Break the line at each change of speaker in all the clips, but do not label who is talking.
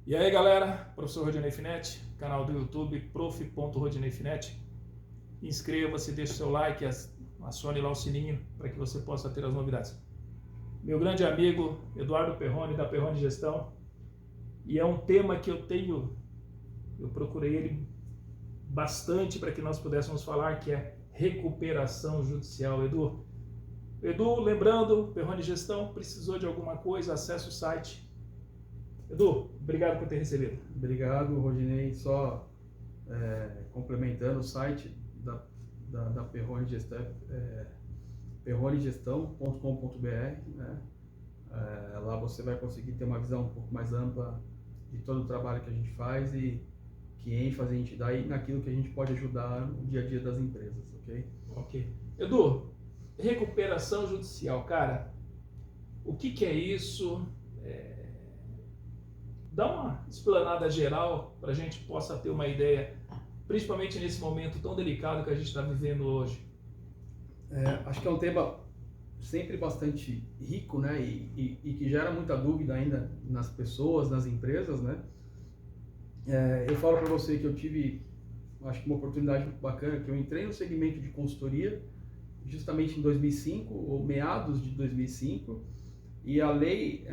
E aí galera, professor Rodinei Finetti, canal do YouTube prof.rodineifinetti. Inscreva-se, deixe o seu like, acione lá o sininho para que você possa ter as novidades. Meu grande amigo Eduardo Perrone, da Perrone Gestão, e é um tema que eu procurei ele bastante para que nós pudéssemos falar, que é recuperação judicial. Edu, lembrando, Perrone Gestão, precisou de alguma coisa, acesse o site. Edu, obrigado por ter recebido.
Obrigado, Rodinei. Só complementando o site da Perrone Gestão, perronegestão.com.br, né? Lá você vai conseguir ter uma visão um pouco mais ampla de todo o trabalho que a gente faz e que ênfase a gente dá aí naquilo que a gente pode ajudar no dia a dia das empresas, ok?
Ok. Edu, recuperação judicial, cara, o que é isso? Dá uma explanada geral para a gente possa ter uma ideia, principalmente nesse momento tão delicado que a gente está vivendo hoje.
Acho que é um tema sempre bastante rico, né? E que gera muita dúvida ainda nas pessoas, nas empresas, né? Eu falo para você que eu tive, acho que uma oportunidade muito bacana, que eu entrei no segmento de consultoria justamente em 2005, ou meados de 2005, e a lei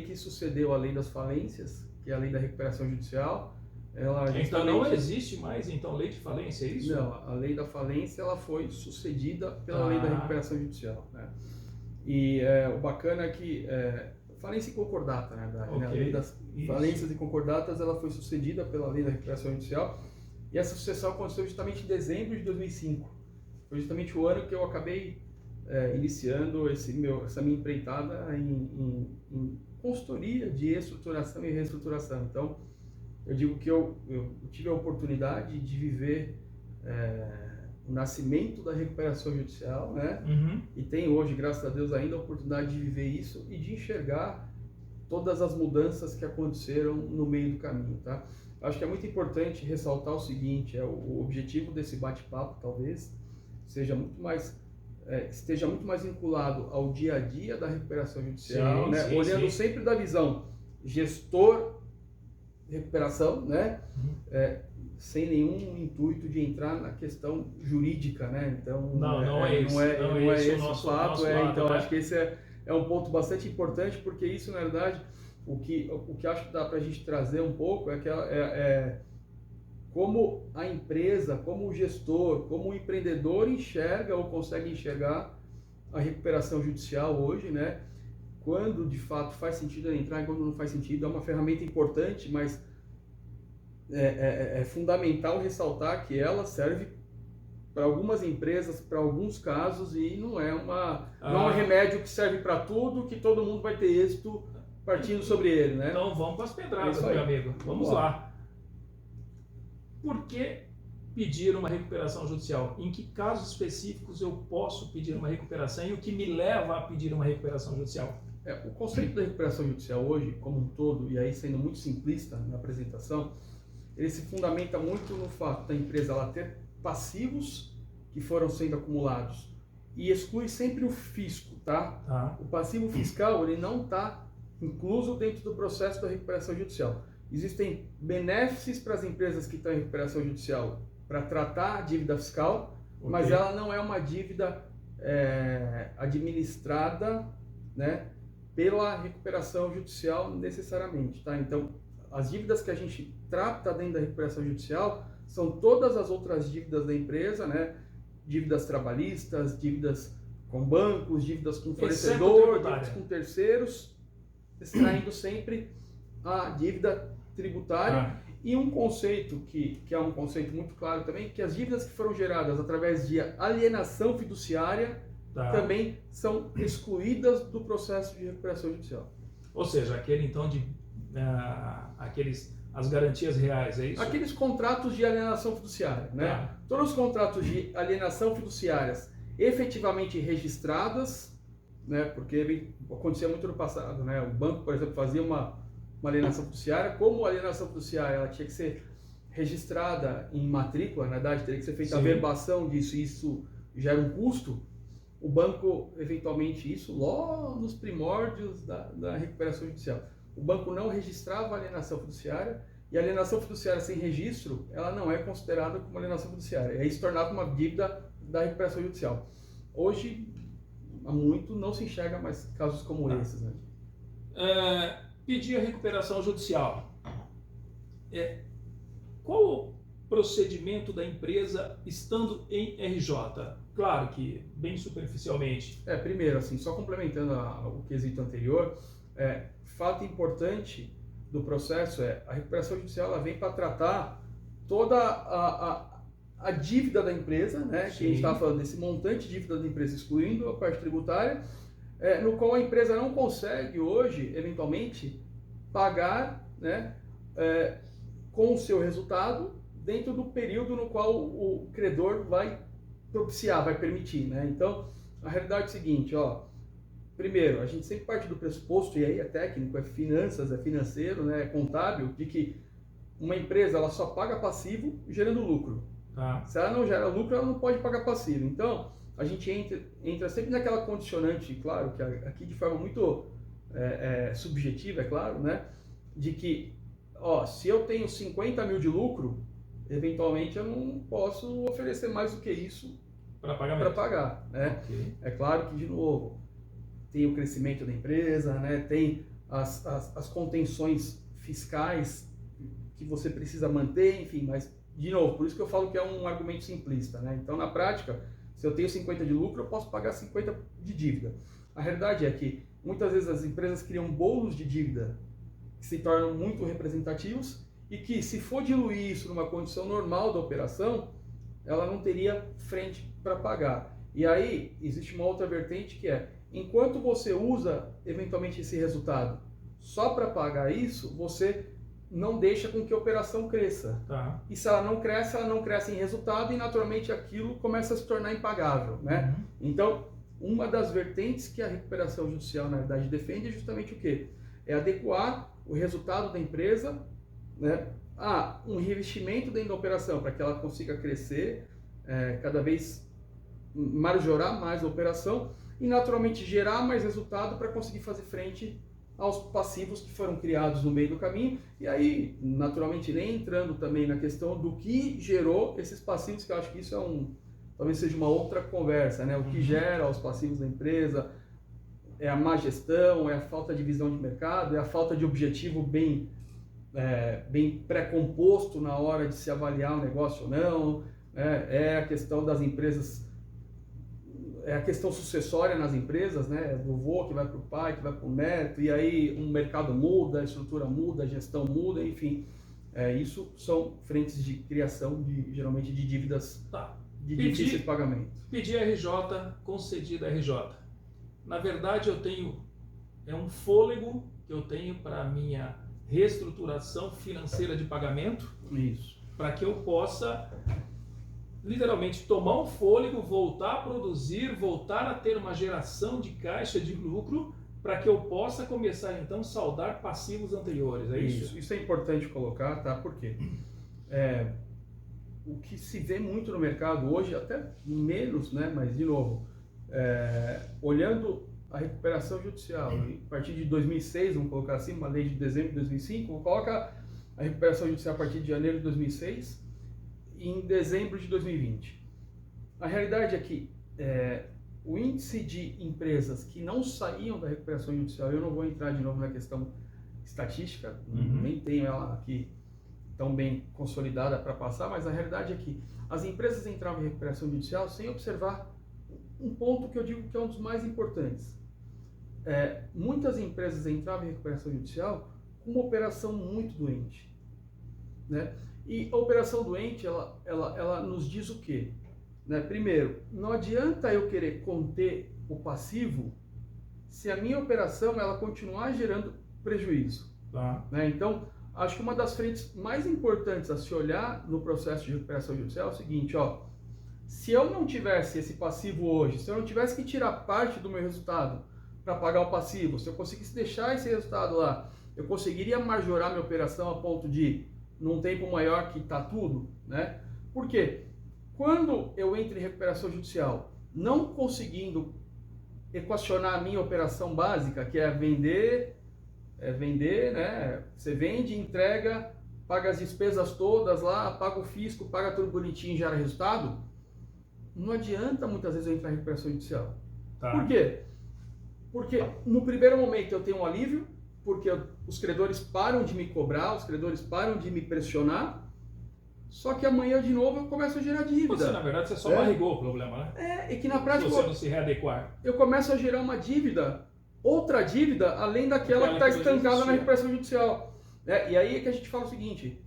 que sucedeu a lei das falências, que é a lei da recuperação judicial, ela
então não existe mais lei de falência, é isso?
Não, a lei da falência ela foi sucedida pela lei da recuperação judicial, né? E o bacana é que falência e concordata, né?
Okay.
A lei das falências e concordatas ela foi sucedida pela lei da recuperação judicial, e essa sucessão aconteceu justamente em dezembro de 2005. Foi justamente o ano que eu acabei iniciando essa minha empreitada em consultoria de estruturação e reestruturação. Então, eu digo que eu tive a oportunidade de viver o nascimento da recuperação judicial, né?
Uhum.
E tenho hoje, graças a Deus, ainda a oportunidade de viver isso e de enxergar todas as mudanças que aconteceram no meio do caminho, tá? Acho que é muito importante ressaltar o seguinte, o objetivo desse bate-papo, talvez, esteja muito mais vinculado ao dia a dia da recuperação judicial,
sim,
né?
Sim,
olhando
sim.
sempre da visão gestor recuperação, né? Sem nenhum intuito de entrar na questão jurídica, né? Então
não é esse o fato,
então
né?
acho que esse é um ponto bastante importante, porque isso, na verdade, o que acho que dá para a gente trazer um pouco é que como a empresa, como o gestor, como o empreendedor enxerga ou consegue enxergar a recuperação judicial hoje, né? Quando de fato faz sentido ela entrar e quando não faz sentido. É uma ferramenta importante, mas é fundamental ressaltar que ela serve para algumas empresas, para alguns casos, e não é um remédio que serve para tudo, que todo mundo vai ter êxito partindo sobre ele, né?
Então vamos para as pedradas, meu amigo. Vamos lá. Por que pedir uma recuperação judicial? Em que casos específicos eu posso pedir uma recuperação e o que me leva a pedir uma recuperação judicial?
O conceito da recuperação judicial hoje, como um todo, e aí sendo muito simplista na apresentação, ele se fundamenta muito no fato da empresa ela ter passivos que foram sendo acumulados e exclui sempre o fisco, tá? O passivo fiscal ele não está incluso dentro do processo da recuperação judicial. Existem benefícios para as empresas que estão em recuperação judicial para tratar a dívida fiscal, mas ela não é uma dívida administrada, né, pela recuperação judicial necessariamente, tá? Então, as dívidas que a gente trata dentro da recuperação judicial são todas as outras dívidas da empresa, né? Dívidas trabalhistas, dívidas com bancos, dívidas com fornecedor, dívidas com terceiros, extraindo sempre a dívida tributária. E um conceito que é um conceito muito claro também, que as dívidas que foram geradas através de alienação fiduciária também são excluídas do processo de recuperação judicial.
Ou seja, aquele então as garantias reais, é isso?
Aqueles contratos de alienação fiduciária, né? Todos os contratos de alienação fiduciárias efetivamente registradas, né? Porque acontecia muito no passado, né? O banco, por exemplo, fazia uma alienação fiduciária. Como a alienação fiduciária ela tinha que ser registrada em matrícula, na verdade teria que ser feita a verbação disso, e isso gera um custo. O banco, eventualmente, isso logo nos primórdios da recuperação judicial. o banco não registrava a alienação fiduciária, e a alienação fiduciária sem registro, ela não é considerada como alienação fiduciária, e aí se tornava uma dívida da recuperação judicial. Hoje, há muito, não se enxerga mais casos como esses, né?
Pedir a recuperação judicial. Qual o procedimento da empresa estando em RJ? Claro que, bem superficialmente.
Primeiro, assim, só complementando o quesito anterior, fato importante do processo a recuperação judicial ela vem para tratar toda a dívida da empresa, né? Que a gente estava falando desse montante de dívida da empresa, excluindo a parte tributária, no qual a empresa não consegue hoje, eventualmente, pagar, né, com o seu resultado dentro do período no qual o credor vai propiciar, vai permitir, né? Então, a realidade é o seguinte, primeiro, a gente sempre parte do pressuposto, e aí é técnico, é finanças, é financeiro, né, é contábil, de que uma empresa ela só paga passivo gerando lucro.
Tá.
Se ela não gera lucro, ela não pode pagar passivo. Então, a gente entra sempre naquela condicionante, claro, que aqui de forma muito subjetiva, é claro, né, de que, se eu tenho 50 mil de lucro, eventualmente eu não posso oferecer mais do que isso para pagar, né?
Okay.
É claro que, de novo, tem o crescimento da empresa, né? Tem as contenções fiscais que você precisa manter, enfim, mas, de novo, por isso que eu falo que é um argumento simplista, né? Então, na prática, se eu tenho 50 de lucro, eu posso pagar 50 de dívida. A realidade é que, muitas vezes, as empresas criam bolos de dívida que se tornam muito representativos e que, se for diluir isso numa condição normal da operação, ela não teria frente para pagar. E aí, existe uma outra vertente que enquanto você usa, eventualmente, esse resultado só para pagar isso, você não deixa com que a operação cresça.
Tá.
E se ela não cresce em resultado e, naturalmente, aquilo começa a se tornar impagável, né?
Uhum.
Então, uma das vertentes que a recuperação judicial, na verdade, defende é justamente o quê? É adequar o resultado da empresa, né, a um revestimento dentro da operação para que ela consiga crescer, cada vez majorar mais a operação e, naturalmente, gerar mais resultado para conseguir fazer frente aos passivos que foram criados no meio do caminho. E aí, naturalmente, nem entrando também na questão do que gerou esses passivos, que eu acho que isso talvez seja uma outra conversa, né? O que gera os passivos da empresa é a má gestão, é a falta de visão de mercado, é a falta de objetivo bem pré-composto na hora de se avaliar o negócio ou não, é a questão das empresas, é a questão sucessória nas empresas, né? Do vô que vai para o pai, que vai para o neto, e aí o mercado muda, a estrutura muda, a gestão muda, enfim. Isso são frentes de criação, geralmente, de dívidas de difícil pagamento.
Pedir RJ, concedida RJ. Na verdade, eu tenho um fôlego que eu tenho para a minha reestruturação financeira de pagamento.
Isso.
Para que eu possa, literalmente, tomar um fôlego, voltar a produzir, voltar a ter uma geração de caixa de lucro, para que eu possa começar, então, a saldar passivos anteriores. É isso?
Isso é importante colocar, tá? Por quê? O que se vê muito no mercado hoje, até menos, né? Mas, de novo, olhando a recuperação judicial, a partir de 2006, vamos colocar assim, uma lei de dezembro de 2005, coloca a recuperação judicial a partir de janeiro de 2006 e em dezembro de 2020. A realidade é que o índice de empresas que não saíam da recuperação judicial, eu não vou entrar de novo na questão estatística, nem tenho ela aqui tão bem consolidada para passar, mas a realidade é que as empresas entravam em recuperação judicial sem observar um ponto que eu digo que é um dos mais importantes. Muitas empresas entravam em recuperação judicial com uma operação muito doente, né? E a operação doente, ela nos diz o quê? Né? Primeiro, não adianta eu querer conter o passivo se a minha operação ela continuar gerando prejuízo.
Tá.
Né? Então, acho que uma das frentes mais importantes a se olhar no processo de recuperação judicial é o seguinte, se eu não tivesse esse passivo hoje, se eu não tivesse que tirar parte do meu resultado para pagar o passivo, se eu conseguisse deixar esse resultado lá, eu conseguiria majorar minha operação a ponto de, num tempo maior que está tudo, né? Por quê? Quando eu entro em recuperação judicial, não conseguindo equacionar a minha operação básica, que é vender é vender, né? Você vende, entrega, paga as despesas todas lá, paga o fisco, paga tudo bonitinho e gera resultado. Não adianta muitas vezes eu entrar em recuperação judicial.
Tá.
Por quê? Porque no primeiro momento eu tenho um alívio, porque os credores param de me cobrar, os credores param de me pressionar, só que amanhã de novo eu começo a gerar dívida.
Você, na verdade, você só barrigou o problema, né?
E que na prática
se você não se readequar.
eu começo a gerar uma dívida, outra dívida, além daquela que está estancada na recuperação judicial. E aí é que a gente fala o seguinte,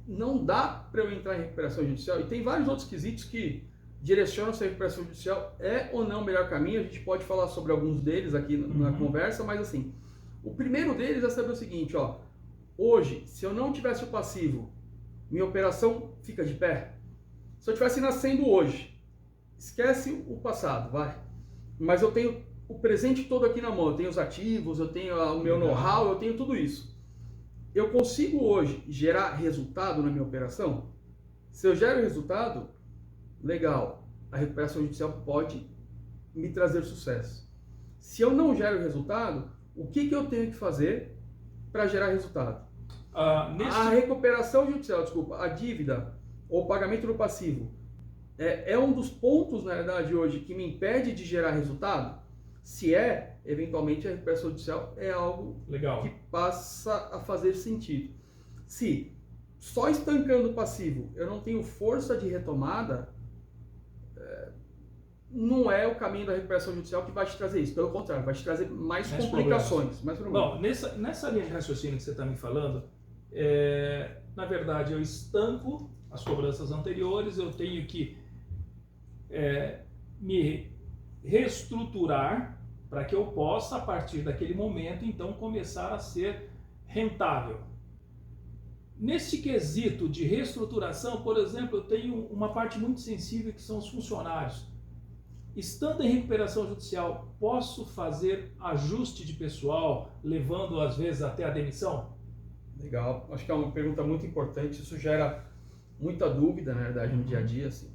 não dá para eu entrar em recuperação judicial, e tem vários outros quesitos que direcionam se a recuperação judicial é ou não o melhor caminho, a gente pode falar sobre alguns deles aqui na conversa, mas assim, o primeiro deles é saber o seguinte, ó, hoje, se eu não tivesse o passivo, minha operação fica de pé. Se eu estivesse nascendo hoje, esquece o passado, vai. Mas eu tenho o presente todo aqui na mão, eu tenho os ativos, eu tenho o meu know-how, eu tenho tudo isso. Eu consigo hoje gerar resultado na minha operação? Se eu gero resultado, legal, a recuperação judicial pode me trazer sucesso. Se eu não gero resultado, o que eu tenho que fazer para gerar resultado? A recuperação judicial, a dívida ou o pagamento do passivo é um dos pontos, na verdade, hoje que me impede de gerar resultado? Se eventualmente a recuperação judicial é algo
legal,
que passa a fazer sentido. Se só estancando o passivo eu não tenho força de retomada, não é o caminho da recuperação judicial que vai te trazer isso. Pelo contrário, vai te trazer mais complicações. Mais
problemas. Bom, nessa linha de raciocínio que você está me falando, na verdade, eu estanco as cobranças anteriores, eu tenho que me reestruturar para que eu possa, a partir daquele momento, então, começar a ser rentável. Nesse quesito de reestruturação, por exemplo, eu tenho uma parte muito sensível que são os funcionários. Estando em recuperação judicial, posso fazer ajuste de pessoal, levando às vezes até a demissão?
Legal, acho que é uma pergunta muito importante, isso gera muita dúvida, na verdade, no dia a dia. Assim.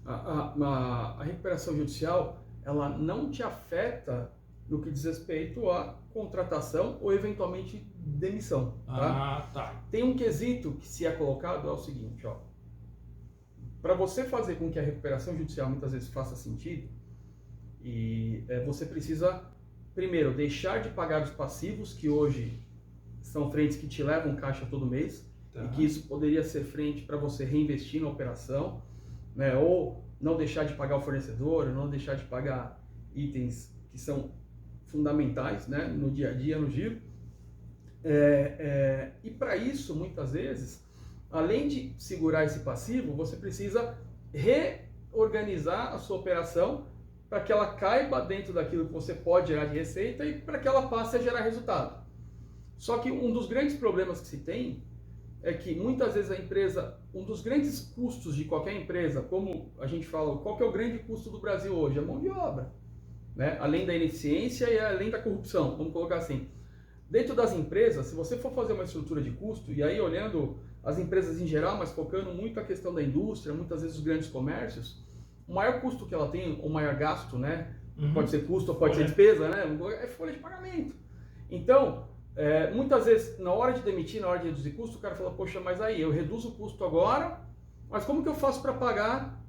A recuperação judicial, ela não te afeta no que diz respeito à contratação ou eventualmente demissão.
Tá.
Tem um quesito que se é colocado, é o seguinte, ó. Para você fazer com que a recuperação judicial muitas vezes faça sentido, você precisa, primeiro, deixar de pagar os passivos, que hoje são frentes que te levam caixa todo mês, e que isso poderia ser frente para você reinvestir na operação, né? Ou não deixar de pagar o fornecedor, não deixar de pagar itens que são fundamentais, né? No dia a dia, no giro. E para isso, muitas vezes, além de segurar esse passivo, você precisa reorganizar a sua operação para que ela caiba dentro daquilo que você pode gerar de receita e para que ela passe a gerar resultado. Só que um dos grandes problemas que se tem é que muitas vezes a empresa, um dos grandes custos de qualquer empresa, como a gente fala, qual que é o grande custo do Brasil hoje? A mão de obra, né? Além da ineficiência e além da corrupção, vamos colocar assim. Dentro das empresas, se você for fazer uma estrutura de custo, e aí olhando as empresas em geral, mas focando muito a questão da indústria, muitas vezes os grandes comércios, o maior custo que ela tem, o maior gasto, né? Pode ser custo ou pode ser despesa, né? É folha de pagamento. Então, muitas vezes, na hora de demitir, na hora de reduzir custo, o cara fala, poxa, mas aí, eu reduzo o custo agora, mas como que eu faço para pagar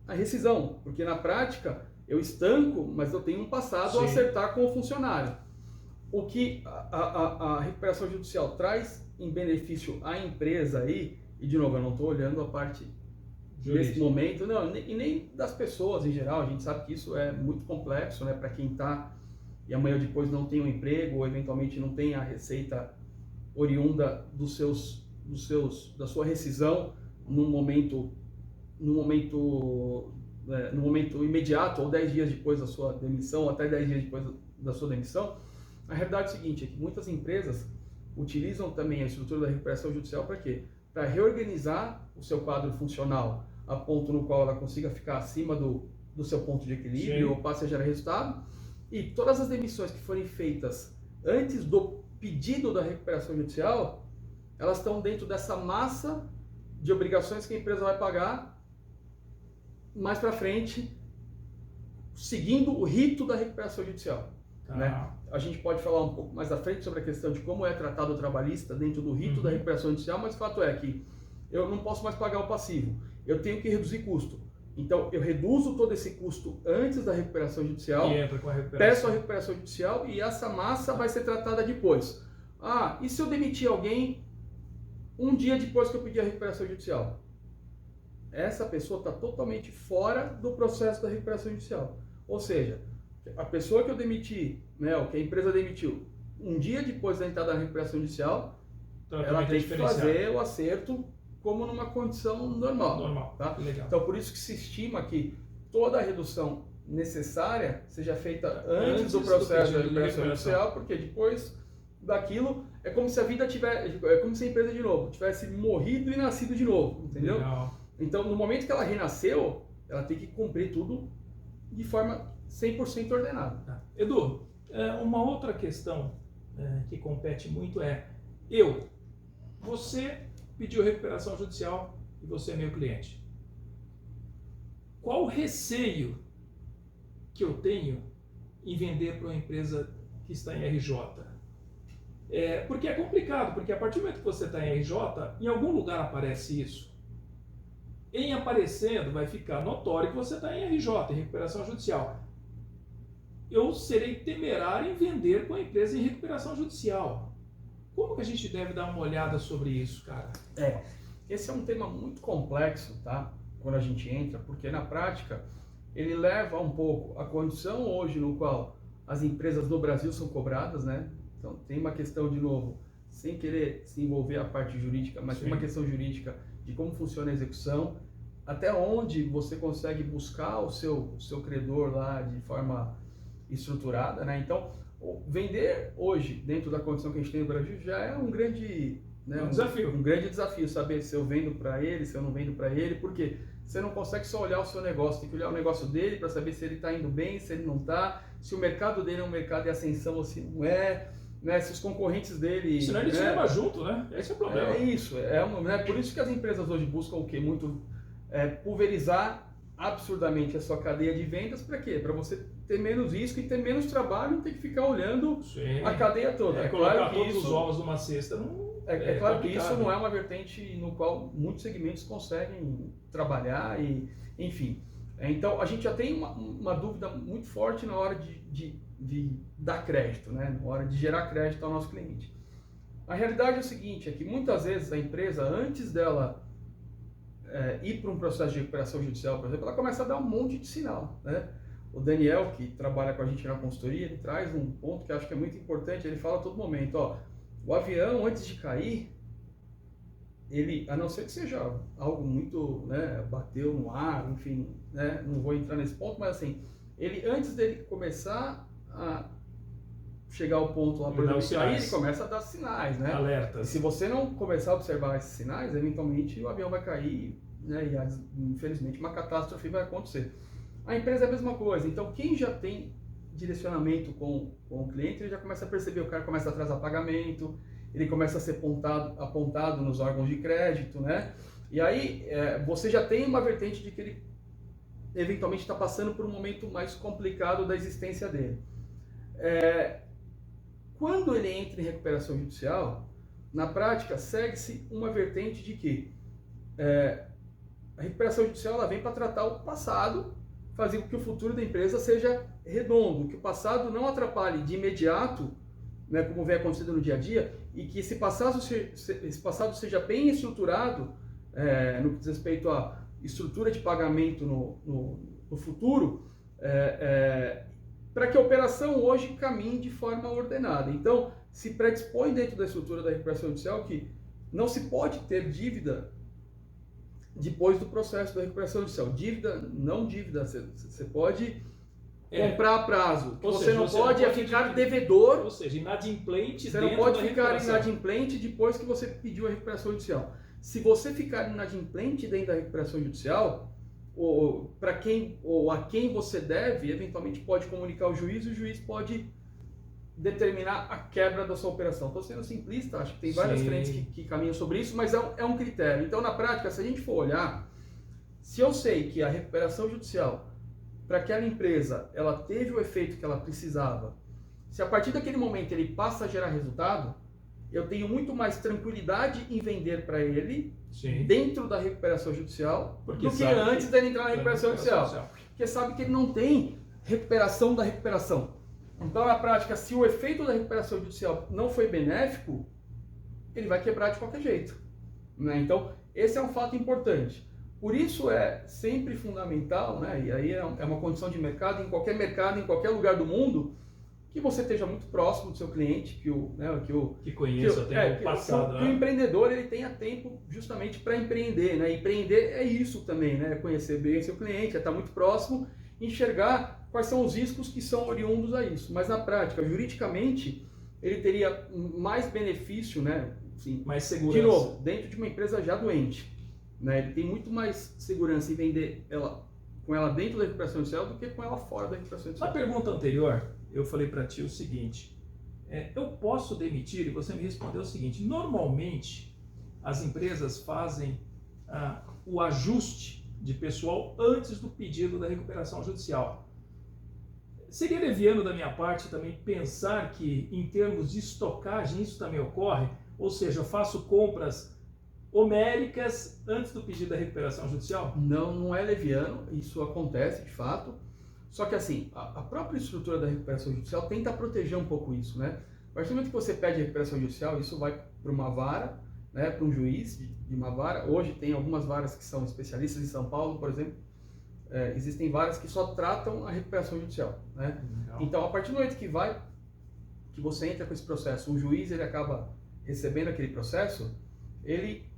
a rescisão? Porque na prática, eu estanco, mas eu tenho um passado a acertar com o funcionário. O que a recuperação judicial traz em benefício à empresa aí, e de novo, eu não estou olhando a parte nesse momento, não, e nem das pessoas em geral, a gente sabe que isso é muito complexo, né, para quem está e amanhã depois não tem um emprego ou eventualmente não tem a receita oriunda da sua rescisão no momento imediato ou 10 dias depois da sua demissão, ou até 10 dias depois da sua demissão. A realidade é o seguinte, é que muitas empresas utilizam também a estrutura da recuperação judicial para quê? Para reorganizar o seu quadro funcional a ponto no qual ela consiga ficar acima do seu ponto de equilíbrio ou passe a gerar resultado. E todas as demissões que forem feitas antes do pedido da recuperação judicial, elas estão dentro dessa massa de obrigações que a empresa vai pagar mais para frente, seguindo o rito da recuperação judicial. né? A gente pode falar um pouco mais à frente sobre a questão de como é tratado o trabalhista dentro do rito da recuperação judicial, mas o fato é que eu não posso mais pagar o passivo, eu tenho que reduzir custo. Então, eu reduzo todo esse custo antes da recuperação judicial,
E entra com a recuperação.
peço a recuperação judicial e essa massa vai ser tratada depois. Ah, e se eu demitir alguém um dia depois que eu pedir a recuperação judicial? Essa pessoa está totalmente fora do processo da recuperação judicial. Ou seja, a pessoa que eu demiti, né, ou que a empresa demitiu, um dia depois da entrada da recuperação judicial, ela tem que fazer o acerto como numa condição normal. Tá?
Legal.
Então, por isso que se estima que toda a redução necessária seja feita antes do processo da recuperação judicial, porque depois daquilo é como se a vida é como se a empresa de novo tivesse morrido e nascido de novo, entendeu?
Legal.
Então, no momento que ela renasceu, ela tem que cumprir tudo de forma 100% ordenada.
Tá. Edu, uma outra questão que compete muito é você pediu recuperação judicial e você é meu cliente. Qual o receio que eu tenho em vender para uma empresa que está em RJ? Porque é complicado, porque a partir do momento que você está em RJ, em algum lugar aparece isso. Em aparecendo, vai ficar notório que você está em RJ, em recuperação judicial. Eu serei temerário em vender com a empresa em recuperação judicial. Como que a gente deve dar uma olhada sobre isso, cara?
Esse é um tema muito complexo, tá? Quando a gente entra, porque na prática ele leva um pouco a condição hoje no qual as empresas do Brasil são cobradas, né? Então tem uma questão, de novo, sem querer se envolver a parte jurídica, mas tem uma questão jurídica de como funciona a execução, até onde você consegue buscar o seu credor lá de forma estruturada, né? Então, vender hoje, dentro da condição que a gente tem no Brasil, já é um grande, né,
desafio.
Um grande desafio, saber se eu vendo para ele, se eu não vendo para ele, porque você não consegue só olhar o seu negócio, tem que olhar o negócio dele para saber se ele está indo bem, se ele não está, se o mercado dele é um mercado de ascensão ou se não é, né, se os concorrentes dele...
Senão ele te leva junto, né? Esse é o problema.
É isso, né, por isso que as empresas hoje buscam o quê? Muito pulverizar absurdamente a sua cadeia de vendas, para quê? Para você ter menos risco e ter menos trabalho e ter que ficar olhando a cadeia toda.
Colocar todos os ovos numa cesta não...
É claro que isso não é uma vertente no qual muitos segmentos conseguem trabalhar e, enfim. Então, a gente já tem uma dúvida muito forte na hora de dar crédito, né? Na hora de gerar crédito ao nosso cliente. A realidade é o seguinte, é que muitas vezes a empresa, antes dela ir para um processo de recuperação judicial, por exemplo, ela começa a dar um monte de sinal, né? O Daniel, que trabalha com a gente na consultoria, ele traz um ponto que eu acho que é muito importante, ele fala a todo momento, ó, o avião, antes de cair, ele, a não ser que seja algo muito, né, bateu no ar, enfim, né, não vou entrar nesse ponto, mas assim, ele, antes dele começar a chegar ao ponto lá, por exemplo, cair, ele começa a dar sinais, né?
Alertas.
E se você não começar a observar esses sinais, eventualmente o avião vai cair, né, e infelizmente uma catástrofe vai acontecer. A empresa é a mesma coisa, então quem já tem direcionamento com o cliente, ele já começa a perceber, o cara começa a atrasar pagamento, ele começa a ser apontado nos órgãos de crédito, né? E aí você já tem uma vertente de que ele eventualmente está passando por um momento mais complicado da existência dele. Quando ele entra em recuperação judicial, na prática segue-se uma vertente de que a recuperação judicial ela vem para tratar o passado, fazer com que o futuro da empresa seja redondo, que o passado não atrapalhe de imediato, né, como vem acontecendo no dia a dia, e que esse passado seja bem estruturado no que diz respeito à estrutura de pagamento no futuro, para que a operação hoje caminhe de forma ordenada. Então, se predispõe dentro da estrutura da recuperação judicial que não se pode ter dívida depois do processo da recuperação judicial. Dívida, não dívida, você pode comprar a prazo. Você não pode ficar devedor.
Ou seja, inadimplente.
Você não pode ficar inadimplente depois que você pediu a recuperação judicial. Se você ficar inadimplente dentro da recuperação judicial, a quem você deve, eventualmente pode comunicar ao juiz, e o juiz pode determinar a quebra da sua operação. Estou sendo simplista, acho que tem várias frentes que caminham sobre isso, mas é um critério. Então, na prática, se a gente for olhar, se eu sei que a recuperação judicial, para aquela empresa, ela teve o efeito que ela precisava, Se a partir daquele momento ele passa a gerar resultado, eu tenho muito mais tranquilidade em vender para ele dentro da recuperação judicial do que antes dele entrar na recuperação judicial. Porque sabe que ele não tem recuperação da recuperação. Então, na prática, se o efeito da recuperação judicial não foi benéfico, ele vai quebrar de qualquer jeito, né? Então, esse é um fato importante. Por isso é sempre fundamental, né? E aí é uma condição de mercado, em qualquer lugar do mundo, que você esteja muito próximo do seu cliente, que
conheça até o passado.
Que o empreendedor ele tenha tempo justamente para empreender, né? Empreender é isso também, né? Conhecer bem o seu cliente, é estar muito próximo, enxergar quais são os riscos que são oriundos a isso. Mas na prática, juridicamente, ele teria mais benefício, né? Assim,
mais segurança.
De novo, dentro de uma empresa já doente, né? Ele tem muito mais segurança em vender com ela dentro da recuperação judicial do que com ela fora da recuperação judicial.
Na pergunta anterior, eu falei para ti o seguinte, eu posso demitir? E você me respondeu o seguinte, normalmente as empresas fazem o ajuste de pessoal antes do pedido da recuperação judicial. Seria leviano da minha parte também pensar que em termos de estocagem isso também ocorre? Ou seja, eu faço compras homéricas antes do pedido da recuperação judicial?
Não é leviano, isso acontece de fato. Só que assim, a própria estrutura da recuperação judicial tenta proteger um pouco isso, né? A partir do momento que você pede recuperação judicial, isso vai para uma vara, né, para um juiz de uma vara. Hoje tem algumas varas que são especialistas em São Paulo, por exemplo. Existem varas que só tratam a recuperação judicial, né?
Legal.
Então, a partir do momento que você entra com esse processo, o juiz ele acaba recebendo aquele processo, ele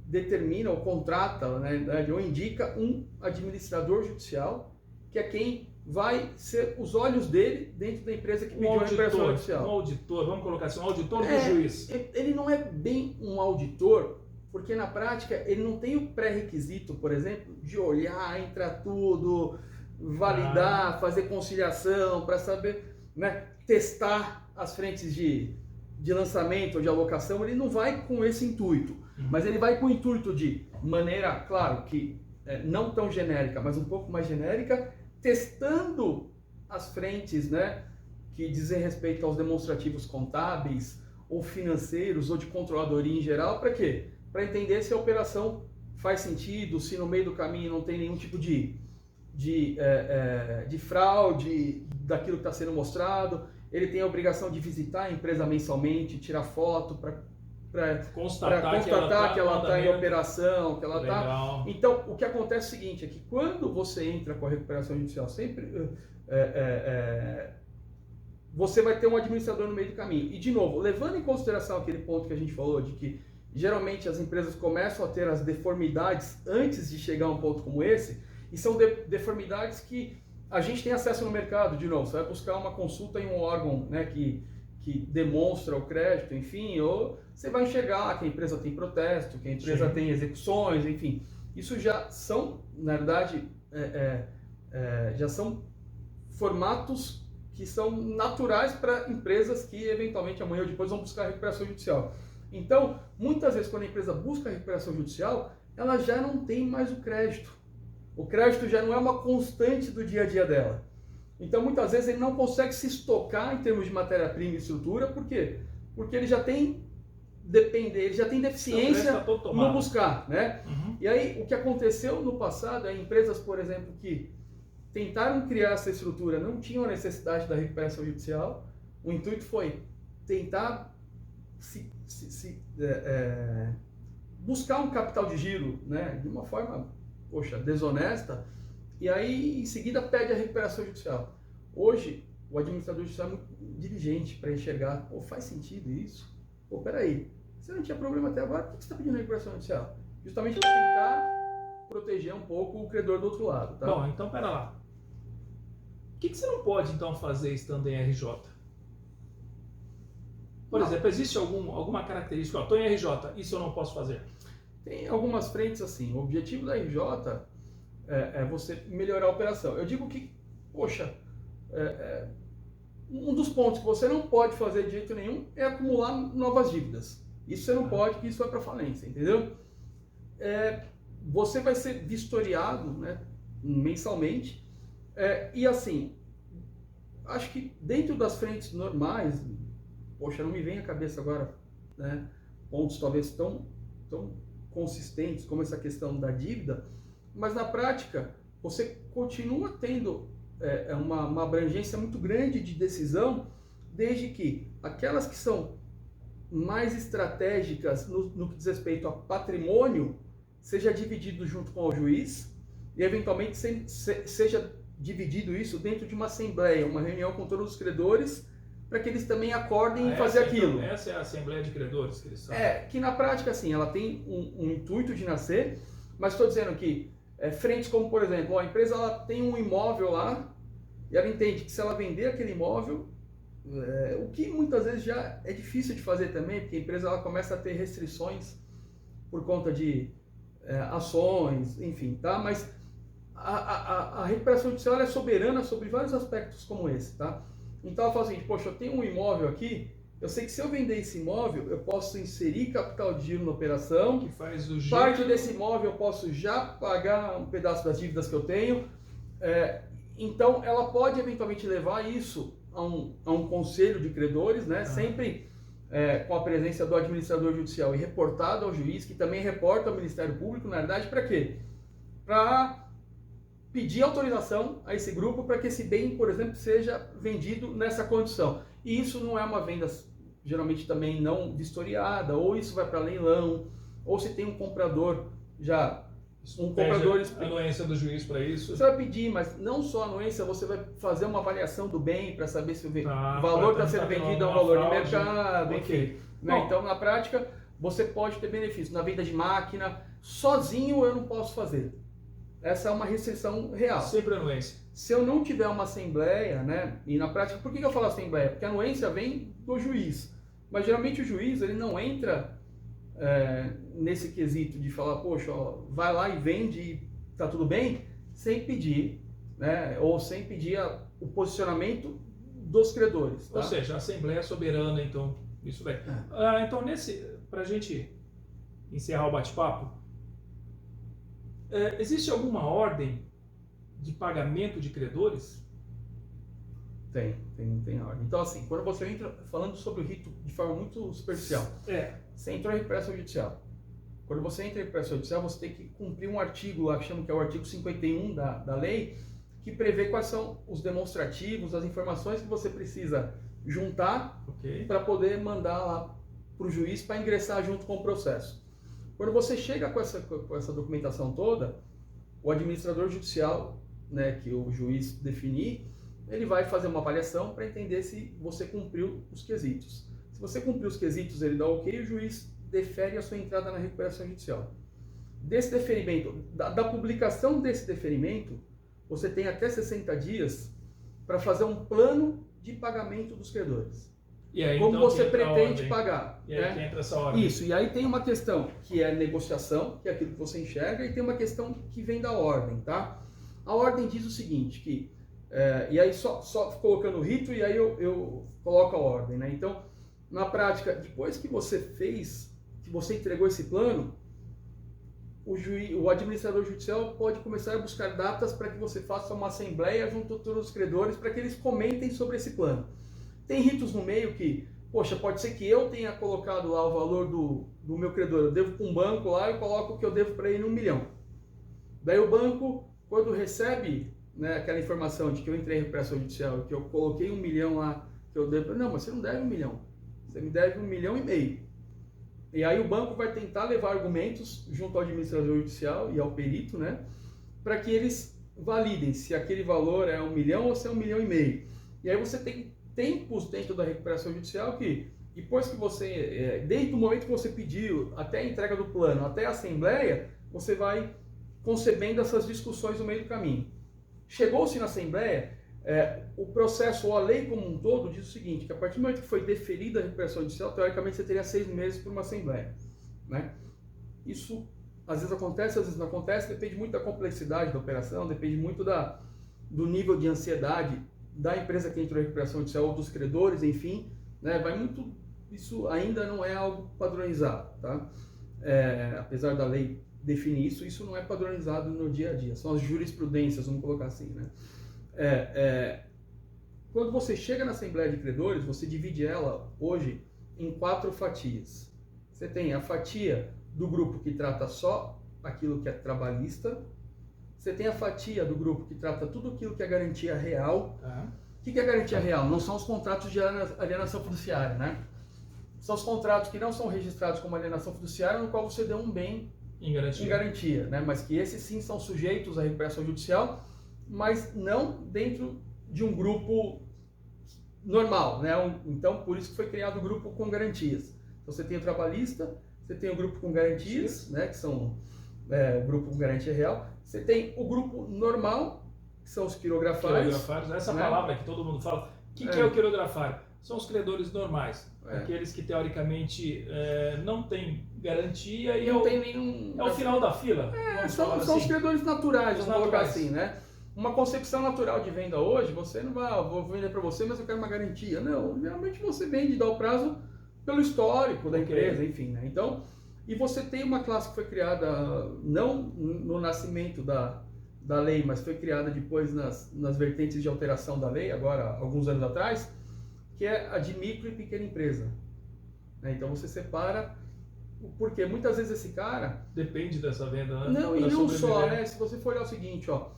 determina ou contrata, né, ou indica um administrador judicial, que é quem vai ser os olhos dele dentro da empresa que pediu a recuperação judicial.
Um auditor, vamos colocar assim, um auditor do juiz.
Ele não é bem um auditor, porque na prática ele não tem o pré-requisito, por exemplo, de olhar, entrar tudo, validar, fazer conciliação, para saber, né, testar as frentes de lançamento ou de alocação. Ele não vai com esse intuito, mas ele vai com o intuito de maneira, claro, que não tão genérica, mas um pouco mais genérica, testando as frentes, né, que dizem respeito aos demonstrativos contábeis ou financeiros ou de controladoria em geral. Para quê? Para entender se a operação faz sentido, se no meio do caminho não tem nenhum tipo de fraude daquilo que está sendo mostrado. Ele tem a obrigação de visitar a empresa mensalmente, tirar foto para constatar que ela está em operação, que ela está... Então, o que acontece é o seguinte, é que quando você entra com a recuperação judicial, sempre você vai ter um administrador no meio do caminho. E, de novo, levando em consideração aquele ponto que a gente falou, de que geralmente as empresas começam a ter as deformidades antes de chegar a um ponto como esse, e são deformidades que a gente tem acesso no mercado. De novo, você vai buscar uma consulta em um órgão, né, que demonstra o crédito, enfim, ou você vai enxergar que a empresa tem protesto, que a empresa tem execuções, enfim. Isso já são, na verdade, já são formatos que são naturais para empresas que eventualmente amanhã ou depois vão buscar a recuperação judicial. Então, muitas vezes quando a empresa busca a recuperação judicial, ela já não tem mais o crédito. O crédito já não é uma constante do dia a dia dela. Então, muitas vezes ele não consegue se estocar em termos de matéria-prima e estrutura. Por quê? Porque ele já tem ele já tem deficiência no buscar, né? E aí, o que aconteceu no passado é empresas, por exemplo, que tentaram criar essa estrutura, não tinham a necessidade da recuperação judicial. O intuito foi tentar buscar um capital de giro, né, de uma forma, desonesta, e aí em seguida pede a recuperação judicial. Hoje, o administrador judicial é muito diligente para enxergar, faz sentido isso? Peraí, você não tinha problema até agora, por que você está pedindo a recuperação judicial? Justamente para tentar proteger um pouco o credor do outro lado, tá?
Bom, então pera lá. O que você não pode então fazer estando em RJ? Por exemplo, existe alguma característica, estou em RJ, isso eu não posso fazer?
Tem algumas frentes assim. O objetivo da RJ é você melhorar a operação. Eu digo que, um dos pontos que você não pode fazer de jeito nenhum é acumular novas dívidas. Isso você não pode, que isso vai para falência, entendeu? Você vai ser vistoriado, né, mensalmente, e assim, acho que dentro das frentes normais, poxa, não me vem à cabeça agora, né, pontos talvez tão consistentes como essa questão da dívida, mas na prática você continua tendo uma abrangência muito grande de decisão, desde que aquelas que são mais estratégicas no que diz respeito a patrimônio seja dividido junto com o juiz e eventualmente seja dividido isso dentro de uma assembleia, uma reunião com todos os credores, para que eles também acordem em fazer aquilo.
Então, essa é a Assembleia de Credores que eles sabem.
Que na prática, assim, ela tem um intuito de nascer, mas estou dizendo que frentes como, por exemplo, a empresa ela tem um imóvel lá e ela entende que se ela vender aquele imóvel, o que muitas vezes já é difícil de fazer também, porque a empresa ela começa a ter restrições por conta de ações, enfim, tá? Mas a recuperação judicial é soberana sobre vários aspectos como esse, tá? Então ela fala assim, poxa, eu tenho um imóvel aqui, eu sei que se eu vender esse imóvel, eu posso inserir capital de giro na operação,
que faz o
parte desse imóvel eu posso já pagar um pedaço das dívidas que eu tenho, então ela pode eventualmente levar isso a um conselho de credores, né? Sempre com a presença do administrador judicial e reportado ao juiz, que também reporta ao Ministério Público, na verdade, para quê? Para pedir autorização a esse grupo para que esse bem, por exemplo, seja vendido nessa condição. E isso não é uma venda, geralmente também não vistoriada, ou isso vai para leilão, ou se tem um comprador já...
a anuência do juiz para isso.
Você vai pedir, mas não só a anuência, você vai fazer uma avaliação do bem para saber se o valor está sendo vendido é um valor de mercado, enfim. Né? Então, na prática, você pode ter benefício. Na venda de máquina, sozinho eu não posso fazer. Essa é uma restrição real.
Sempre anuência.
Se eu não tiver uma assembleia, né? E na prática, por que eu falo assembleia? Porque a anuência vem do juiz. Mas geralmente o juiz ele não entra nesse quesito de falar, poxa, ó, vai lá e vende e tá tudo bem, sem pedir, né? Ou sem pedir o posicionamento dos credores. Tá?
Ou seja, a Assembleia é soberana, então, isso daí. Então, para a gente encerrar o bate-papo, existe alguma ordem de pagamento de credores?
Tem ordem. Então, assim, quando você entra falando sobre o rito de forma muito superficial, você entrou em recuperação judicial. Quando você entra em recuperação judicial, você tem que cumprir um artigo lá, que chama que é o artigo 51 da lei, que prevê quais são os demonstrativos, as informações que você precisa juntar para poder mandar lá para o juiz para ingressar junto com o processo. Quando você chega com essa documentação toda, o administrador judicial, né, que o juiz definir, ele vai fazer uma avaliação para entender se você cumpriu os quesitos. Se você cumpriu os quesitos, ele dá ok, o juiz defere a sua entrada na recuperação judicial. Desse deferimento, da publicação desse deferimento, você tem até 60 dias para fazer um plano de pagamento dos credores.
E aí,
como
então,
você pretende pagar.
E aí que entra essa ordem.
Isso, e aí tem uma questão que é negociação, que é aquilo que você enxerga, e tem uma questão que vem da ordem, tá? A ordem diz o seguinte, que e aí só colocando o rito e aí eu coloco a ordem, né? Então, na prática, depois que você entregou esse plano, o administrador judicial pode começar a buscar datas para que você faça uma assembleia junto a todos os credores para que eles comentem sobre esse plano. Tem ritos no meio que, poxa, pode ser que eu tenha colocado lá o valor do meu credor, eu devo para um banco lá, eu coloco o que eu devo para ele em 1 milhão. Daí o banco, quando recebe, né, aquela informação de que eu entrei em recuperação judicial, que eu coloquei 1 milhão lá, que eu devo, não, mas você não deve 1 milhão, você me deve 1,5 milhão. E aí o banco vai tentar levar argumentos junto ao administrador judicial e ao perito, né, para que eles validem se aquele valor é 1 milhão ou se é 1,5 milhão. E aí você tem tempos dentro da recuperação judicial que, depois que você, desde o momento que você pediu, até a entrega do plano, até a assembleia, você vai concebendo essas discussões no meio do caminho. Chegou-se na assembleia, o processo ou a lei como um todo diz o seguinte, que a partir do momento que foi deferida a recuperação judicial, teoricamente você teria 6 meses para uma assembleia, né? Isso às vezes acontece, às vezes não acontece, depende muito da complexidade da operação, depende muito do nível de ansiedade da empresa que entrou em recuperação judicial ou dos credores, enfim, né? Vai muito, isso ainda não é algo padronizado, tá? Apesar da lei definir isso não é padronizado no dia a dia, são as jurisprudências, vamos colocar assim, né? quando você chega na Assembleia de Credores, você divide ela hoje em 4 fatias. Você tem a fatia do grupo que trata só aquilo que é trabalhista. Você tem a fatia do grupo que trata tudo aquilo que é garantia real. O que é garantia real? Não são os contratos de alienação fiduciária, né? São os contratos que não são registrados como alienação fiduciária, no qual você deu um bem em garantia, né? Mas que esses sim são sujeitos à recuperação judicial, mas não dentro de um grupo normal, né? Então, por isso que foi criado o grupo com garantias. Então, você tem o trabalhista, você tem o grupo com garantias, né? Que são o grupo com garantia real. Você tem o grupo normal, que são os quirografários.
Essa
né?
palavra que todo mundo fala. O que é o quirografário? São os credores normais, aqueles que teoricamente não têm garantia e
não tem nenhum...
É o final da fila.
São os credores naturais, vamos colocar
naturais.
assim, né? Uma concepção natural de venda hoje, você não vai, vou vender para você, mas eu quero uma garantia. Não, geralmente você vende e dá o prazo pelo histórico da empresa, enfim, né? Então, e você tem uma classe que foi criada não no nascimento da lei, mas foi criada depois nas vertentes de alteração da lei, agora, alguns anos atrás, que é a de micro e pequena empresa. Então você separa, porque muitas vezes esse cara...
Depende dessa venda, né?
Não, e não só, né? Se você for olhar o seguinte, ó,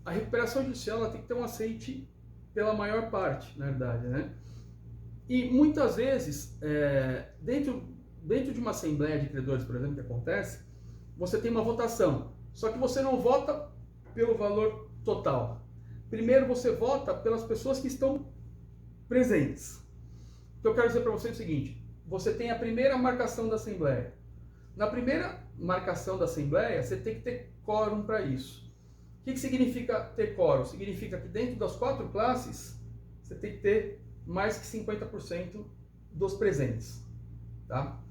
a recuperação judicial ela tem que ter um aceite pela maior parte, na verdade, né? E muitas vezes, dentro de uma assembleia de credores, por exemplo, que acontece, você tem uma votação, só que você não vota pelo valor total. Primeiro você vota pelas pessoas que estão presentes. O que eu quero dizer para você é o seguinte, você tem a primeira marcação da assembleia. Na primeira marcação da assembleia, você tem que ter quórum para isso. O que significa ter quórum? Significa que dentro das 4 classes, você tem que ter mais que 50% dos presentes. Tá?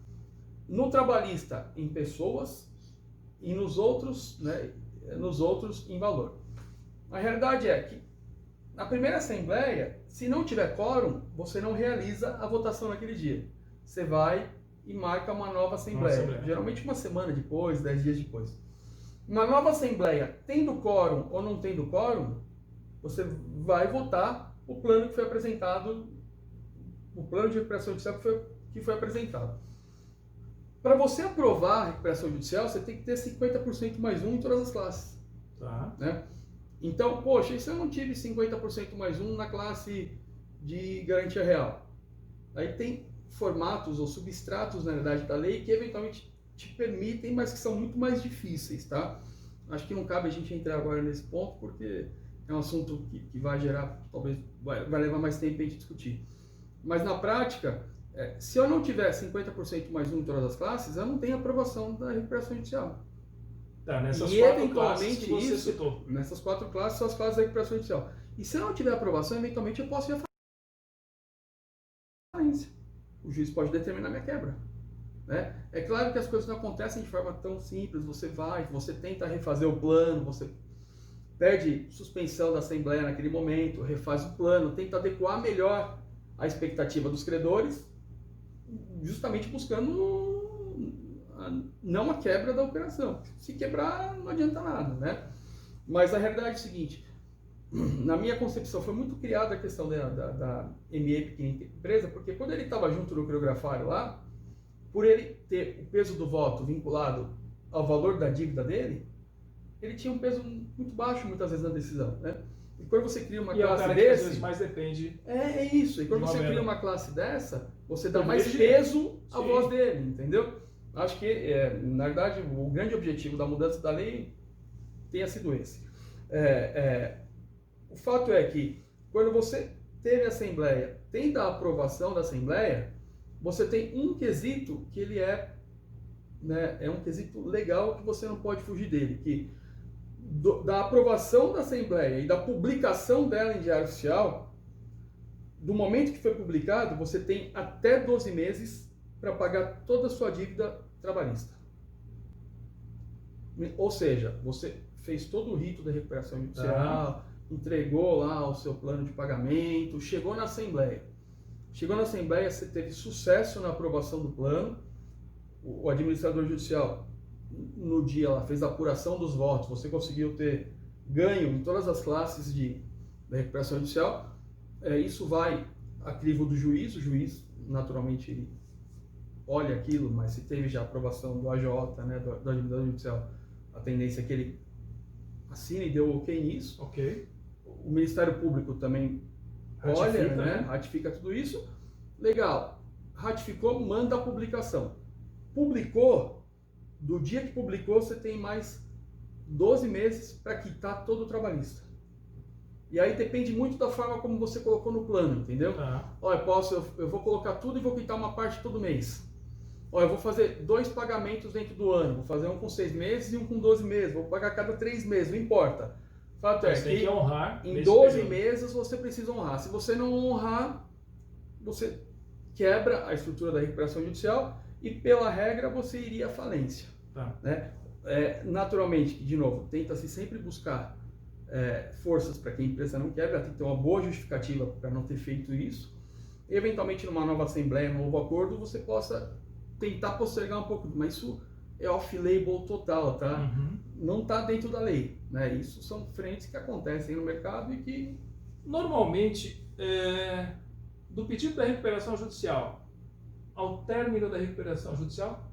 No trabalhista, em pessoas, e nos outros, né, em valor. A realidade é que, na primeira assembleia, se não tiver quórum, você não realiza a votação naquele dia. Você vai e marca uma nova assembleia. Geralmente uma semana depois, 10 dias depois. Na nova assembleia, tendo quórum ou não tendo quórum, você vai votar o plano que foi apresentado, o plano de recuperação judicial que foi apresentado. Para você aprovar a recuperação judicial, você tem que ter 50% mais 1 em todas as classes.
Tá.
Né? Então, poxa, e se eu não tive 50% mais 1 na classe de garantia real? Aí tem formatos ou substratos, na verdade, da lei que eventualmente te permitem, mas que são muito mais difíceis, tá? Acho que não cabe a gente entrar agora nesse ponto, porque é um assunto que vai gerar, talvez, vai levar mais tempo para a gente discutir. Mas na prática, se eu não tiver 50% mais 1 em todas as classes, eu não tenho aprovação da recuperação judicial.
Tá, nessas
e
4
eventualmente
classes que você citou.
Nessas 4 classes são as classes da recuperação judicial. E se eu não tiver aprovação, eventualmente eu posso ir à falência. O juiz pode determinar minha quebra. Né? É claro que as coisas não acontecem de forma tão simples. Você tenta refazer o plano, você pede suspensão da assembleia naquele momento, refaz o plano, tenta adequar melhor a expectativa dos credores, justamente buscando não a quebra da operação. Se quebrar, não adianta nada, né? Mas a realidade é o seguinte, na minha concepção, foi muito criada a questão da ME pequena empresa, porque quando ele estava junto no quirografário lá, por ele ter o peso do voto vinculado ao valor da dívida dele, ele tinha um peso muito baixo, muitas vezes, na decisão, né? E quando você cria uma classe
desse...
que
às vezes mais depende...
É isso. E quando você cria uma classe dessa, você dá mais
Sim.
peso à voz dele, entendeu? Acho que, na verdade, o grande objetivo da mudança da lei tenha sido esse. O fato é que, quando você teve a Assembleia, tendo a aprovação da Assembleia, você tem um quesito que ele é um quesito legal que você não pode fugir dele, que da aprovação da Assembleia e da publicação dela em Diário Oficial, do momento que foi publicado, você tem até 12 meses para pagar toda a sua dívida trabalhista. Ou seja, você fez todo o rito da recuperação judicial, entregou lá o seu plano de pagamento, chegou na Assembleia. Chegou na Assembleia, você teve sucesso na aprovação do plano, o administrador judicial, no dia lá, fez a apuração dos votos, você conseguiu ter ganho em todas as classes da recuperação judicial, isso vai a crivo do juiz, o juiz naturalmente ele olha aquilo, mas se teve já aprovação do AJ, né, da atividade judicial, a tendência é que ele assine e dê o ok nisso.
Ok.
O Ministério Público também olha, né, ratifica tudo isso. Legal, ratificou, manda a publicação. Publicou, do dia que publicou, você tem mais 12 meses para quitar todo o trabalhista. E aí depende muito da forma como você colocou no plano, entendeu? Olha, eu vou colocar tudo e vou quitar uma parte todo mês. Olha, eu vou fazer 2 pagamentos dentro do ano, vou fazer um com 6 meses e um com 12 meses, vou pagar cada 3 meses, não importa. O fato é
que tem que honrar
em 12
período.
meses você precisa honrar. Se você não honrar, você quebra a estrutura da recuperação judicial e, pela regra, você iria à falência.
Tá.
Né? Naturalmente, de novo, tenta-se sempre buscar forças para que a empresa não quebre, ela tem que ter uma boa justificativa para não ter feito isso. Eventualmente, numa nova assembleia, num novo acordo, você possa tentar postergar um pouco, mas isso é off-label total, tá?
Uhum.
Não está dentro da lei, né? Isso são frentes que acontecem no mercado e que...
Normalmente, do pedido da recuperação judicial ao término da recuperação judicial,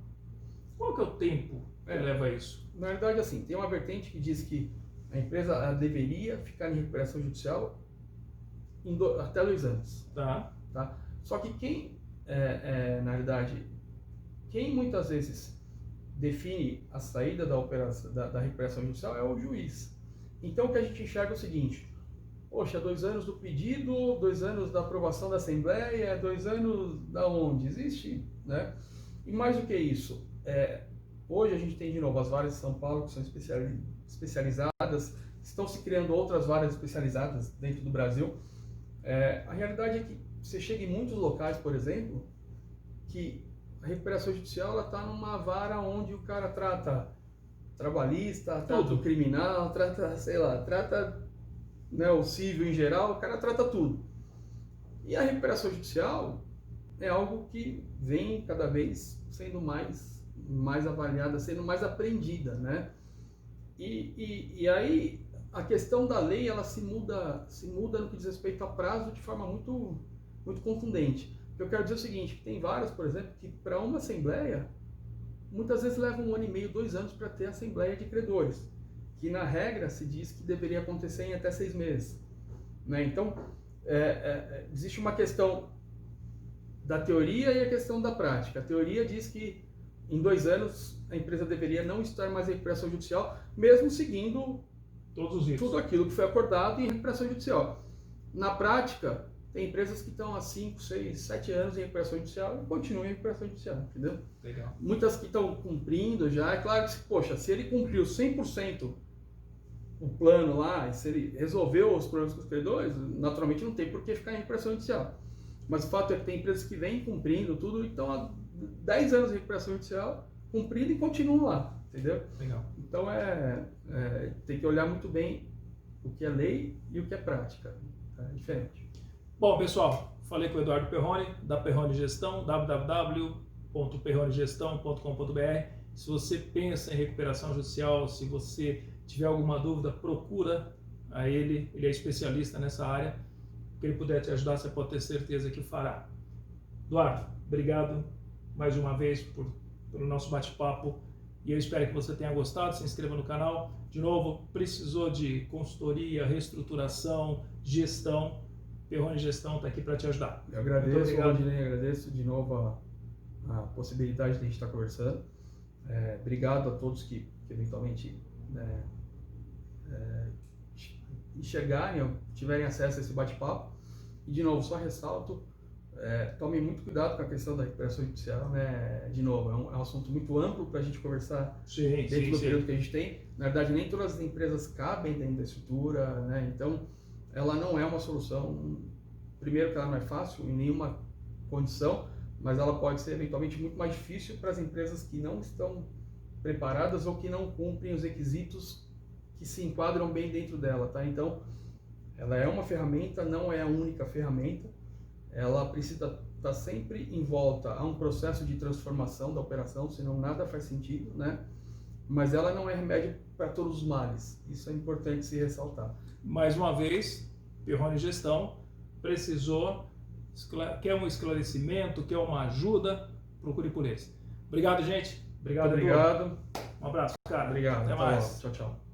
qual que é o tempo que leva a isso?
Na verdade, assim, tem uma vertente que diz que a empresa deveria ficar em recuperação judicial até 2 anos.
Tá.
Só que quem, na verdade, quem muitas vezes define a saída da recuperação judicial é o juiz. Então, o que a gente enxerga é o seguinte: poxa, 2 anos do pedido, 2 anos da aprovação da Assembleia, 2 anos da onde? Existe, né? E mais do que isso, hoje a gente tem de novo as varas de São Paulo que são especializadas, estão se criando outras varas especializadas dentro do Brasil. A realidade é que você chega em muitos locais, por exemplo, que a recuperação judicial está numa vara onde o cara trata trabalhista, trata o criminal, trata né, o civil em geral, o cara trata tudo. E a recuperação judicial é algo que vem cada vez sendo mais avaliada, sendo mais aprendida, né? E aí a questão da lei ela se muda no que diz respeito a prazo de forma muito, muito contundente. Eu quero dizer o seguinte: tem várias, por exemplo, que para uma assembleia muitas vezes leva 1 ano e meio, 2 anos para ter a assembleia de credores, que na regra se diz que deveria acontecer em até 6 meses. Né? Então, existe uma questão da teoria e a questão da prática. A teoria diz que em 2 anos a empresa deveria não estar mais em recuperação judicial, mesmo seguindo tudo aquilo que foi acordado em recuperação judicial. Na prática, tem empresas que estão há 5, 6, 7 anos em recuperação judicial e continuam em recuperação judicial, entendeu?
Legal.
Muitas que estão cumprindo já, é claro que, poxa, se ele cumpriu 100% o plano lá, se ele resolveu os problemas com os credores, naturalmente não tem por que ficar em recuperação judicial. Mas o fato é que tem empresas que vêm cumprindo tudo e estão há 10 anos em recuperação judicial, cumprindo e continuam lá, entendeu?
Legal.
Então tem que olhar muito bem o que é lei e o que é prática. É diferente.
Bom, pessoal, falei com o Eduardo Perrone, da Perrone Gestão, www.perronegestão.com.br. Se você pensa em recuperação judicial, se você tiver alguma dúvida, procura a ele é especialista nessa área. Se ele puder te ajudar, você pode ter certeza que fará. Eduardo, obrigado mais uma vez pelo nosso bate-papo e eu espero que você tenha gostado. Se inscreva no canal. De novo, precisou de consultoria, reestruturação, gestão, Perrone Gestão está aqui para te ajudar.
Eu agradeço, Rodinei, agradeço de novo a possibilidade de a gente estar conversando. Obrigado a todos que eventualmente enxergarem ou tiverem acesso a esse bate-papo. E, de novo, só ressalto, tomem muito cuidado com a questão da recuperação judicial, né? De novo, é um assunto muito amplo para a gente conversar dentro do período que a gente tem. Na verdade, nem todas as empresas cabem dentro da estrutura, né? Então, ela não é uma solução. Primeiro que ela não é fácil em nenhuma condição, mas ela pode ser eventualmente muito mais difícil para as empresas que não estão preparadas ou que não cumprem os requisitos que se enquadram bem dentro dela, tá? Então, ela é uma ferramenta, não é a única ferramenta. Ela precisa estar sempre em volta a um processo de transformação da operação, senão nada faz sentido, né? Mas ela não é remédio para todos os males. Isso é importante se ressaltar.
Mais uma vez, Perrone Gestão, precisou, quer um esclarecimento, quer uma ajuda, procure por eles. Obrigado, gente. Obrigado, Edu.
Obrigado.
Um abraço, cara.
Obrigado.
Até mais.
Tchau, tchau.